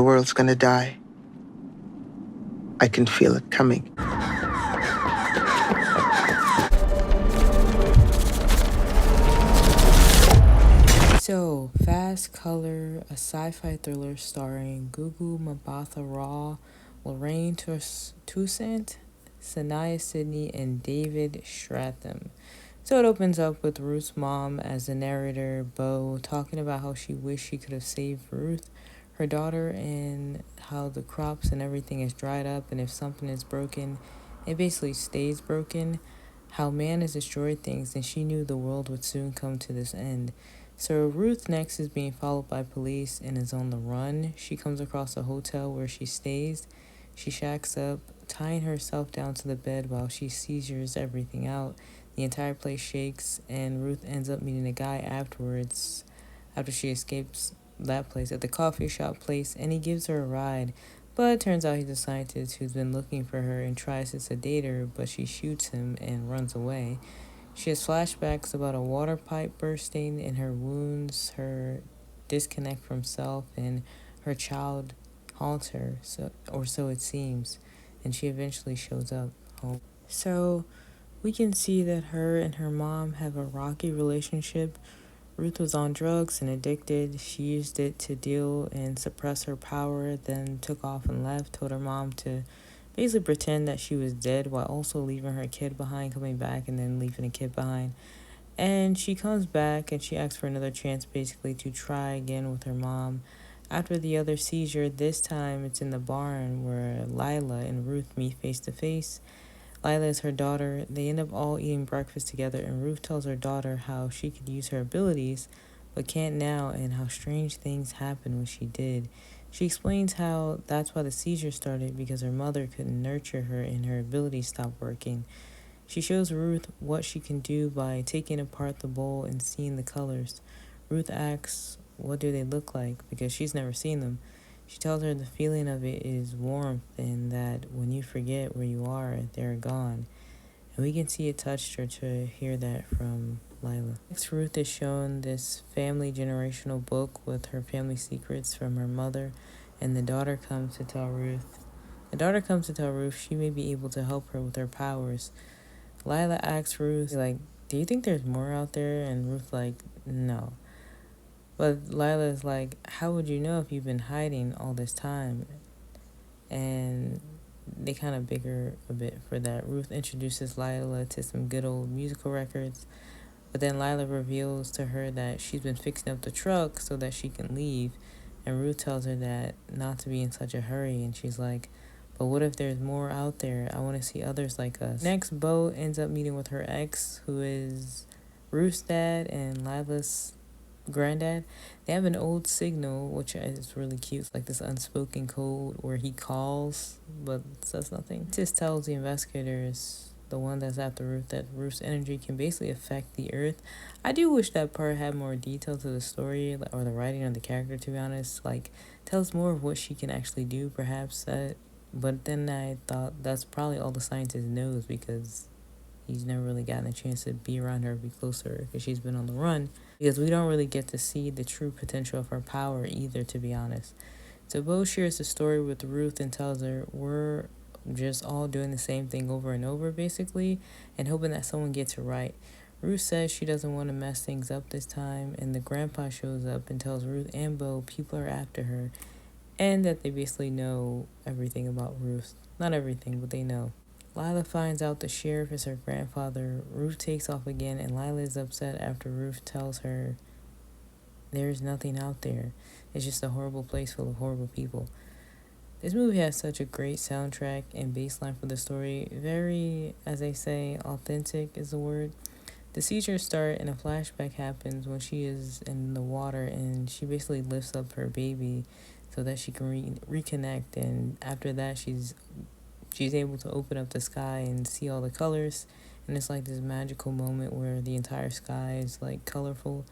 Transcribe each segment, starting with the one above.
The world's gonna die. I can feel it coming. So, Fast Color, a sci-fi thriller starring Gugu Mbatha-Raw, Lorraine Toussaint, Saniyya Sidney, and David Strathairn. So it opens up with Ruth's mom as the narrator, Bo, talking about how she wished she could have saved Ruth, her daughter, and how the crops and everything is dried up, and if something is broken, it basically stays broken. How man has destroyed things, and she knew the world would soon come to this end. So Ruth next is being followed by police and is on the run. She comes across a hotel where she stays. She shacks up, tying herself down to the bed while she seizures everything out. The entire place shakes, and Ruth ends up meeting a guy afterwards, after she escapes that place at the coffee shop place, and he gives her a ride. But it turns out he's a scientist who's been looking for her and tries to sedate her, but she shoots him and runs away. She has flashbacks about a water pipe bursting and her wounds, her disconnect from self, and her child haunts her, or so it seems, and she eventually shows up home. So we can see that her and her mom have a rocky relationship. Ruth was on drugs and addicted. She used it to deal and suppress her power, then took off and left, told her mom to basically pretend that she was dead while also leaving her kid behind, coming back and then leaving a kid behind. And she comes back and she asks for another chance basically to try again with her mom. After the other seizure, this time it's in the barn where Lila and Ruth meet face to face. Lila is her daughter. They end up all eating breakfast together, and Ruth tells her daughter how she could use her abilities but can't now, and how strange things happened when she did. She explains how that's why the seizure started, because her mother couldn't nurture her and her abilities stopped working. She shows Ruth what she can do by taking apart the bowl and seeing the colors. Ruth asks, what do they look like? Because she's never seen them. She tells her the feeling of it is warmth, and that when you forget where you are, they're gone. And we can see it touched her to hear that from Lila. Next, Ruth is shown this family generational book with her family secrets from her mother, and the daughter comes to tell Ruth. She may be able to help her with her powers. Lila asks Ruth, like, do you think there's more out there? And Ruth, like, no. But Lila is like, how would you know if you've been hiding all this time? And they kind of bicker a bit for that. Ruth introduces Lila to some good old musical records. But then Lila reveals to her that she's been fixing up the truck so that she can leave. And Ruth tells her that not to be in such a hurry. And she's like, but what if there's more out there? I want to see others like us. Next, Bo ends up meeting with her ex, who is Ruth's dad and Lila's granddad. They have an old signal, which is really cute. It's like this unspoken code where he calls but says nothing. It just tells the investigators, the one that's after Ruth, that Ruth's energy can basically affect the earth. I do wish that part had more detail to the story, or the writing of the character, to be honest. Like, tells more of what she can actually do, perhaps. But then I thought that's probably all the scientist knows, because he's never really gotten a chance to be around her, be close to her, because she's been on the run. Because we don't really get to see the true potential of her power either, to be honest. So Bo shares the story with Ruth and tells her, we're just all doing the same thing over and over, basically, and hoping that someone gets it right. Ruth says she doesn't want to mess things up this time, and the grandpa shows up and tells Ruth and Bo people are after her, and that they basically know everything about Ruth. Not everything, but they know. Lila finds out the sheriff is her grandfather. Ruth takes off again, and Lila is upset after Ruth tells her there's nothing out there. It's just a horrible place full of horrible people. This movie has such a great soundtrack and baseline for the story. Very, as they say, authentic is the word. The seizures start and a flashback happens when she is in the water, and she basically lifts up her baby so that she can reconnect. And after that, she's able to open up the sky and see all the colors, and it's like this magical moment where the entire sky is like colorful.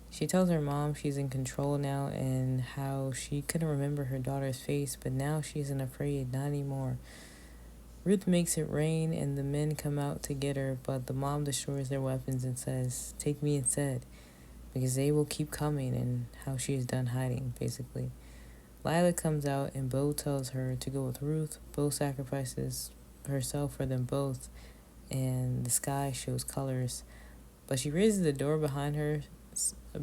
She tells her mom she's in control now, and how she couldn't remember her daughter's face, but now she isn't afraid, not anymore. Ruth makes it rain and the men come out to get her, but the mom destroys their weapons and says, take me instead, because they will keep coming, and how she is done hiding, basically. Lila comes out and Bo tells her to go with Ruth. Bo sacrifices herself for them both, and the sky shows colors. But she raises the door behind her,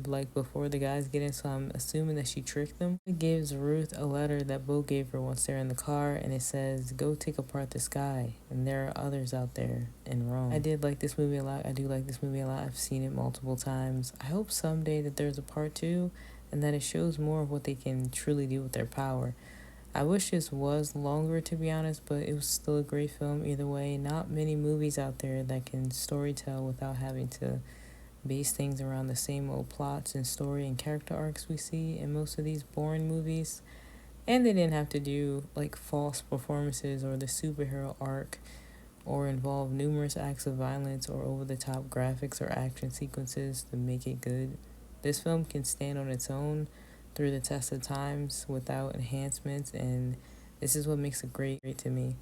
like before the guys get in, so I'm assuming that she tricked them. It gives Ruth a letter that Bo gave her once they're in the car, and it says, "Go take apart the sky, and there are others out there in Rome." I did like this movie a lot. I do like this movie a lot. I've seen it multiple times. I hope someday that there's a part 2, and that it shows more of what they can truly do with their power. I wish this was longer, to be honest, but it was still a great film either way. Not many movies out there that can storytell without having to base things around the same old plots and story and character arcs we see in most of these boring movies. And they didn't have to do like false performances or the superhero arc or involve numerous acts of violence or over the top graphics or action sequences to make it good. This film can stand on its own through the test of times without enhancements, and this is what makes it great to me.